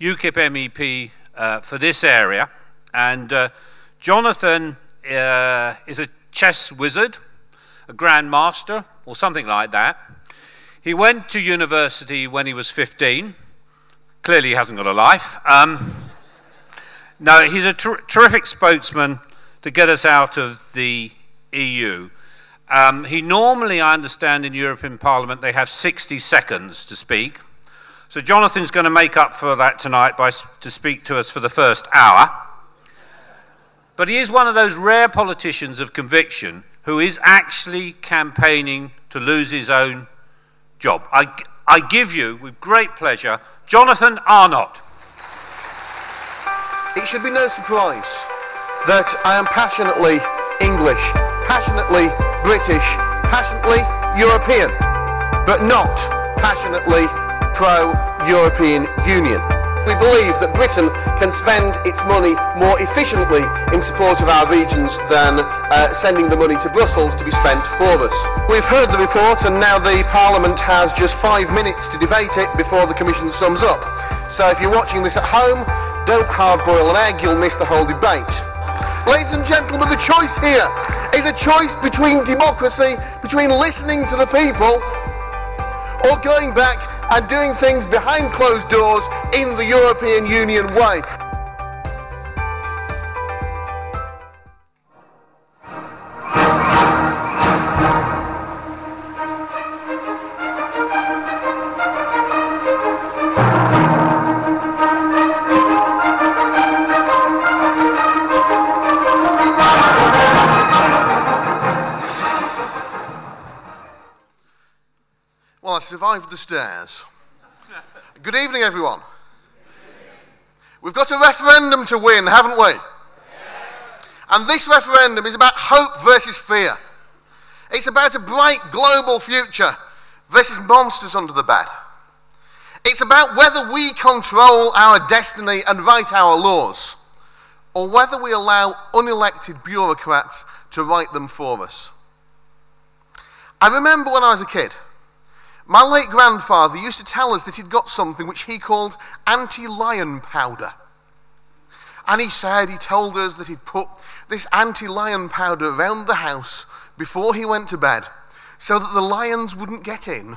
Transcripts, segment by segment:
UKIP MEP for this area, and Jonathan is a chess wizard, a grandmaster, or something like that. He went to university when he was 15. Clearly he hasn't got a life. No, he's a terrific spokesman to get us out of the EU. He normally, I understand, in European Parliament, they have 60 seconds to speak. So Jonathan's going to make up for that tonight to speak to us for the first hour. But he is one of those rare politicians of conviction who is actually campaigning to lose his own job. I give you, with great pleasure, Jonathan Arnott. It should be no surprise that I am passionately English, passionately British, passionately European, but not passionately pro-European Union. We believe that Britain can spend its money more efficiently in support of our regions than sending the money to Brussels to be spent for us. We've heard the report and now the Parliament has just 5 minutes to debate it before the Commission sums up. So if you're watching this at home, don't hard-boil an egg, you'll miss the whole debate. Ladies and gentlemen, the choice here is a choice between democracy, between listening to the people, or going back and doing things behind closed doors in the European Union way. Well, I survived the stairs. Good evening, everyone. We've got a referendum to win, haven't we? And this referendum is about hope versus fear. It's about a bright global future versus monsters under the bed. It's about whether we control our destiny and write our laws, or whether we allow unelected bureaucrats to write them for us. I remember when I was a kid, my late grandfather used to tell us that he'd got something which he called anti-lion powder. And he told us that he'd put this anti-lion powder around the house before he went to bed so that the lions wouldn't get in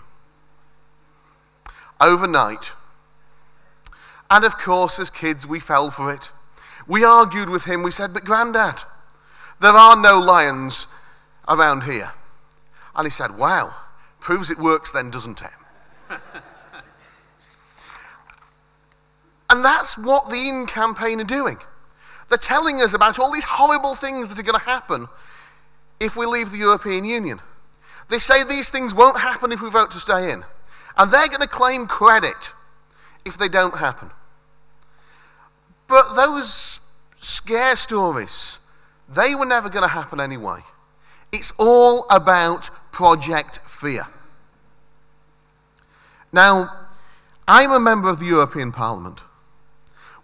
overnight. And of course, as kids, we fell for it. We argued with him. We said, "But Grandad, there are no lions around here." And he said, "Wow. Proves it works then, doesn't it?" And that's what the In campaign are doing. They're telling us about all these horrible things that are going to happen if we leave the European Union. They say these things won't happen if we vote to stay in. And they're going to claim credit if they don't happen. But those scare stories, they were never going to happen anyway. It's all about Project Fear. Now, I'm a member of the European Parliament,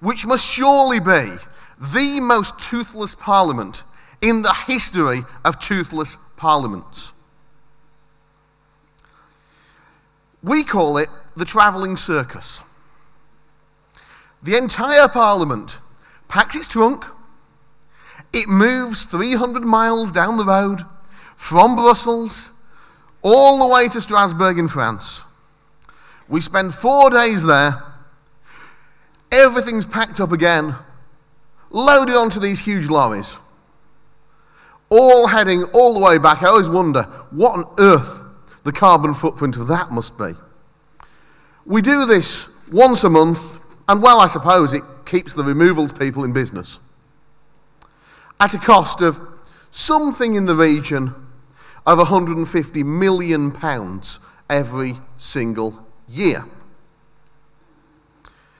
which must surely be the most toothless parliament in the history of toothless parliaments. We call it the travelling circus. The entire parliament packs its trunk, it moves 300 miles down the road from Brussels all the way to Strasbourg in France. We spend 4 days there, everything's packed up again, loaded onto these huge lorries, all heading all the way back. I always wonder what on earth the carbon footprint of that must be. We do this once a month, and well, I suppose it keeps the removals people in business, at a cost of something in the region of £150 million every single year.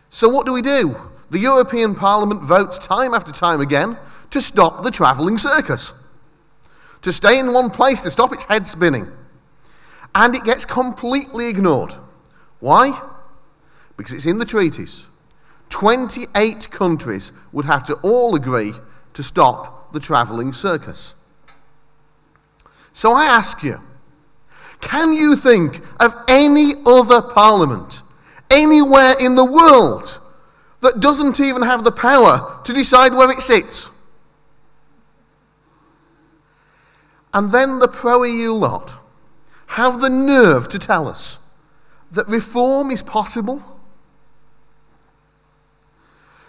So what do? The European Parliament votes time after time again to stop the travelling circus, to stay in one place, to stop its head spinning. And it gets completely ignored. Why? Because it's in the treaties. 28 countries would have to all agree to stop the travelling circus. So I ask you, can you think of any other parliament anywhere in the world that doesn't even have the power to decide where it sits. And then the pro-EU lot have the nerve to tell us that reform is possible.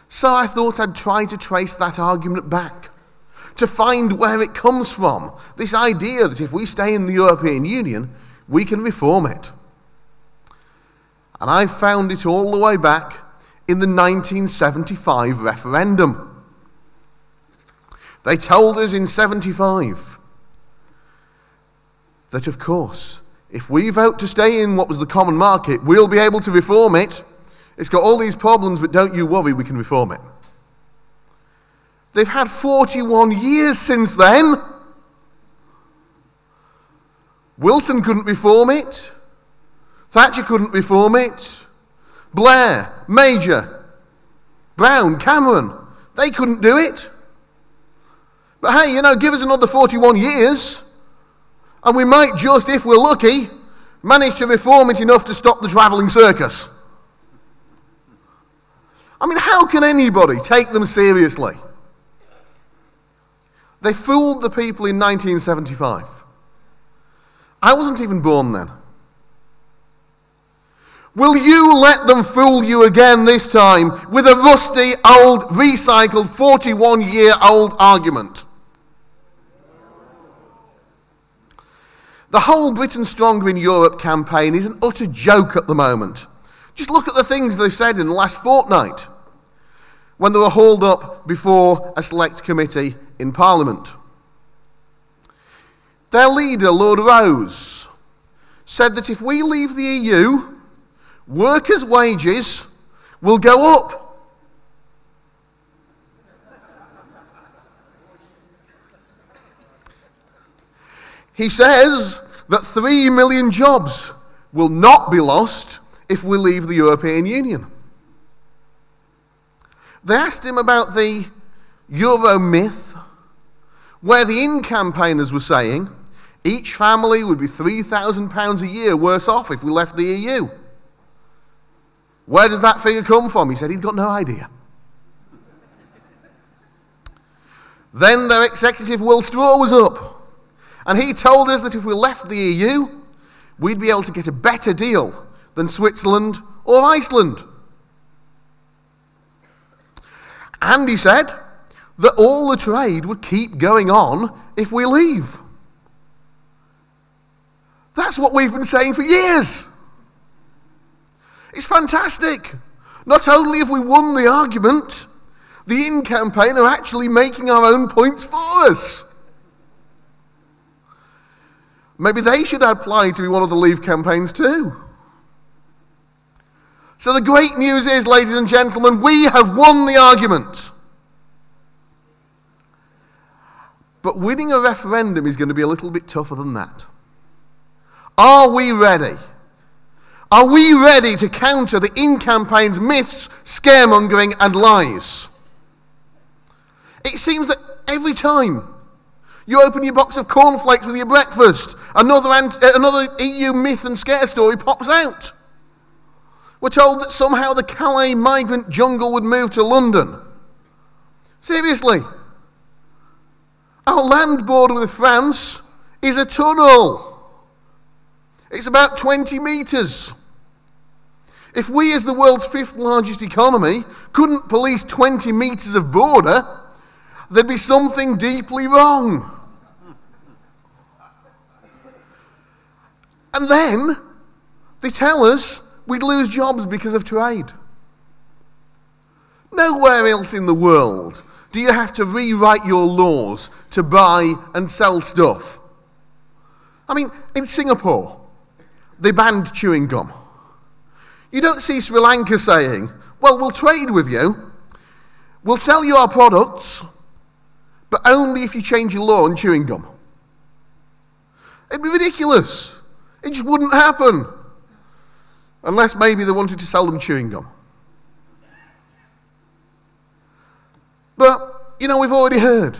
So I thought I'd try to trace that argument back, to find where it comes from, this idea that if we stay in the European Union, we can reform it. And I found it all the way back in the 1975 referendum. They told us in 75 that, of course, if we vote to stay in what was the common market, we'll be able to reform it. It's got all these problems, but don't you worry, we can reform it. They've had 41 years since then. Wilson couldn't reform it. Thatcher couldn't reform it. Blair, Major, Brown, Cameron, they couldn't do it. But hey, you know, give us another 41 years, and we might just, if we're lucky, manage to reform it enough to stop the travelling circus. I mean, how can anybody take them seriously? They fooled the people in 1975. I wasn't even born then. Will you let them fool you again this time with a rusty, old, recycled, 41-year-old argument? The whole Britain Stronger in Europe campaign is an utter joke at the moment. Just look at the things they've said in the last fortnight when they were hauled up before a select committee in Parliament. Their leader, Lord Rose, said that if we leave the EU, workers' wages will go up. He says that 3 million jobs will not be lost if we leave the European Union. They asked him about the Euro myth, where the in-campaigners were saying each family would be £3,000 a year worse off if we left the EU. Where does that figure come from? He said he'd got no idea. Then their executive Will Straw was up, and he told us that if we left the EU, we'd be able to get a better deal than Switzerland or Iceland. And he said that all the trade would keep going on if we leave. That's what we've been saying for years. It's fantastic. Not only have we won the argument, the in-campaign are actually making our own points for us. Maybe they should apply to be one of the Leave campaigns too. So the great news is, ladies and gentlemen, we have won the argument. But winning a referendum is going to be a little bit tougher than that. Are we ready? Are we ready to counter the in-campaign's myths, scaremongering and lies? It seems that every time you open your box of cornflakes with your breakfast, another EU myth and scare story pops out. We're told that somehow the Calais migrant jungle would move to London. Seriously. Our land border with France is a tunnel. It's about 20 metres. If we, as the world's 5th largest economy, couldn't police 20 metres of border, there'd be something deeply wrong. And then they tell us we'd lose jobs because of trade. Nowhere else in the world do you have to rewrite your laws to buy and sell stuff. I mean, in Singapore, they banned chewing gum. You don't see Sri Lanka saying, well, we'll trade with you, we'll sell you our products, but only if you change your law on chewing gum. It'd be ridiculous. It just wouldn't happen. Unless maybe they wanted to sell them chewing gum. But, you know, we've already heard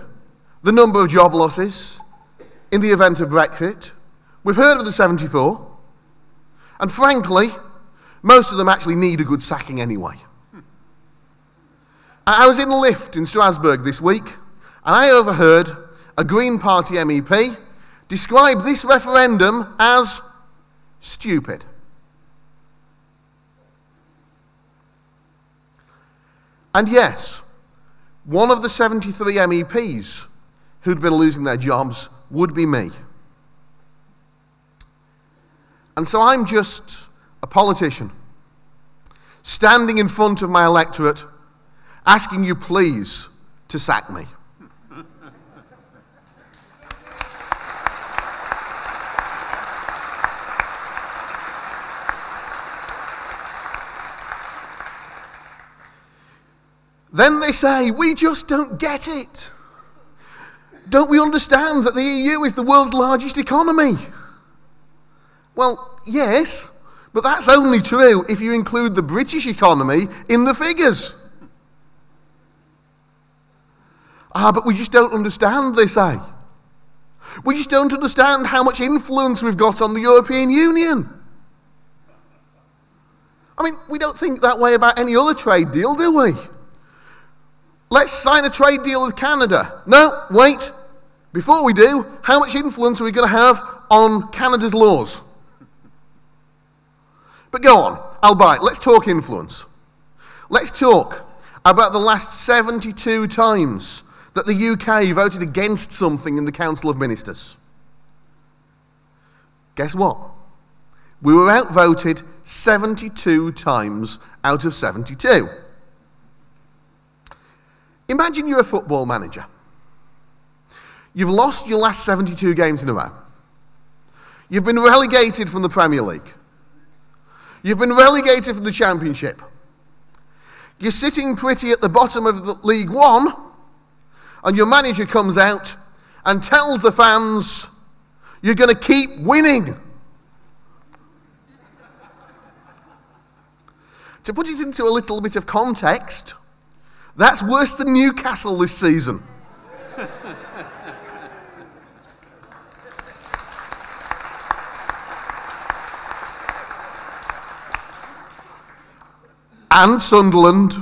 the number of job losses in the event of Brexit. We've heard of the 74. And frankly, most of them actually need a good sacking anyway. I was in a lift in Strasbourg this week, and I overheard a Green Party MEP describe this referendum as stupid. And yes, one of the 73 MEPs who'd been losing their jobs would be me. And so I'm just a politician, standing in front of my electorate, asking you please to sack me. Then they say, we just don't get it. Don't we understand that the EU is the world's largest economy? Well, yes, but that's only true if you include the British economy in the figures. But we just don't understand, they say. We just don't understand how much influence we've got on the European Union. I mean, we don't think that way about any other trade deal, do we? Let's sign a trade deal with Canada. No, wait. Before we do, how much influence are we going to have on Canada's laws? But go on, I'll bite. Let's talk influence. Let's talk about the last 72 times that the UK voted against something in the Council of Ministers. Guess what? We were outvoted 72 times out of 72. Imagine you're a football manager. You've lost your last 72 games in a row. You've been relegated from the Premier League. You've been relegated from the Championship. You're sitting pretty at the bottom of the League One, and your manager comes out and tells the fans, you're going to keep winning. To put it into a little bit of context, that's worse than Newcastle this season. And Sunderland.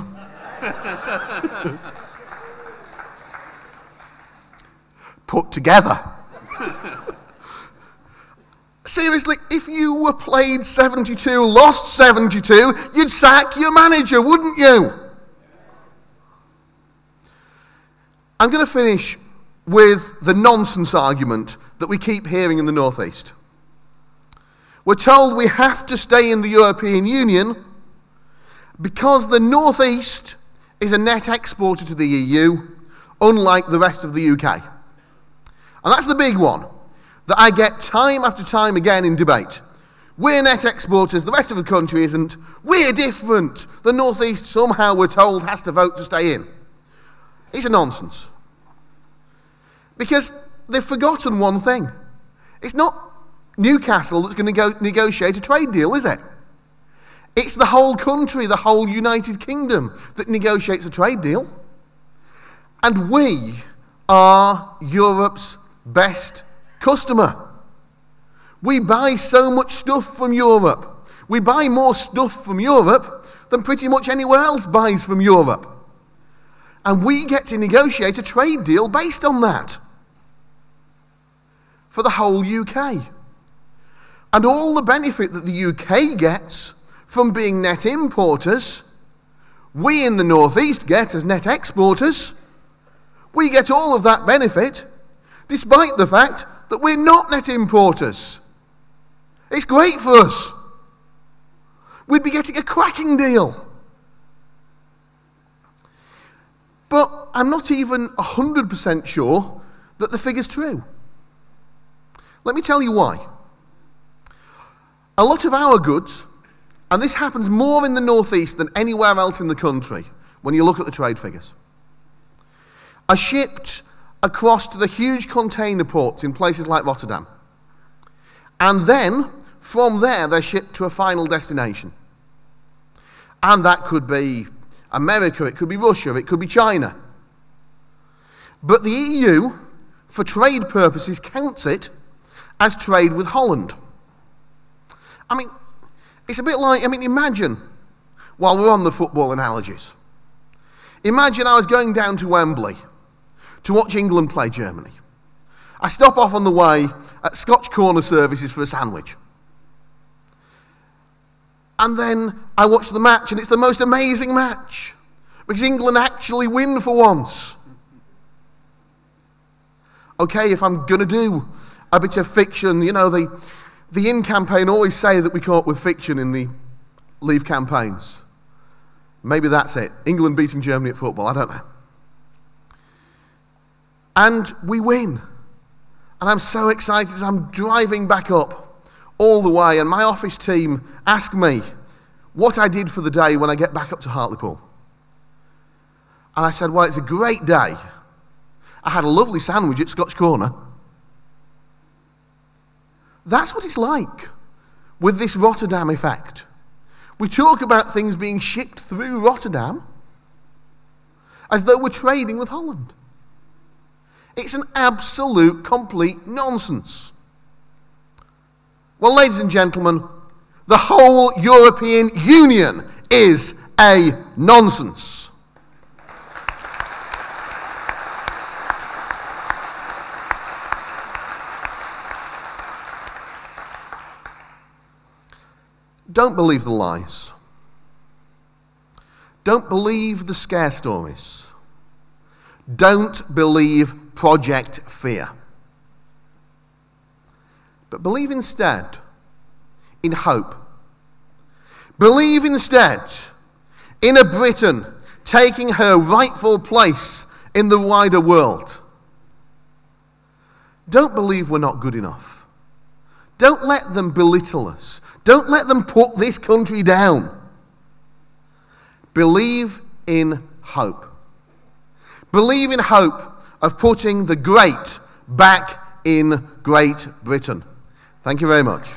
Put together. Seriously, if you were played 72, lost 72, you'd sack your manager, wouldn't you? I'm going to finish with the nonsense argument that we keep hearing in the North East. We're told we have to stay in the European Union because the North East is a net exporter to the EU, unlike the rest of the UK. And that's the big one that I get time after time again in debate. We're net exporters, the rest of the country isn't. We're different. The North East somehow, we're told, has to vote to stay in. It's a nonsense. Because they've forgotten one thing. It's not Newcastle that's going to go negotiate a trade deal, is it? It's the whole country, the whole United Kingdom, that negotiates a trade deal. And we are Europe's best customer. We buy so much stuff from Europe. We buy more stuff from Europe than pretty much anywhere else buys from Europe. And we get to negotiate a trade deal based on that for the whole UK. And all the benefit that the UK gets from being net importers, we in the North East get as net exporters. We get all of that benefit despite the fact that we're not net importers. It's great for us. We'd be getting a cracking deal. But I'm not even 100% sure that the figure's true. Let me tell you why. A lot of our goods, and this happens more in the North East than anywhere else in the country when you look at the trade figures, are shipped across to the huge container ports in places like Rotterdam. And then, from there, they're shipped to a final destination. And that could be America, it could be Russia, it could be China. But the EU, for trade purposes, counts it as trade with Holland. I mean, it's a bit like, imagine, while we're on the football analogies, Imagine I was going down to Wembley to watch England play Germany. I stop off on the way at Scotch Corner Services for a sandwich. And then I watch the match, and it's the most amazing match because England actually win for once. Okay, if I'm going to do a bit of fiction, you know, the In campaign always say that we come up with fiction in the Leave campaigns. Maybe that's it. England beating Germany at football, I don't know. And we win. And I'm so excited as I'm driving back up all the way, and my office team ask me what I did for the day when I get back up to Hartlepool. And I said, well, it's a great day. I had a lovely sandwich at Scotch Corner. That's what it's like with this Rotterdam effect. We talk about things being shipped through Rotterdam as though we're trading with Holland. It's an absolute, complete nonsense. Well, ladies and gentlemen, the whole European Union is a nonsense. Don't believe the lies. Don't believe the scare stories. Don't believe Project Fear. But believe instead in hope. Believe instead in a Britain taking her rightful place in the wider world. Don't believe we're not good enough. Don't let them belittle us. Don't let them put this country down. Believe in hope. Believe in hope of putting the great back in Great Britain. Thank you very much.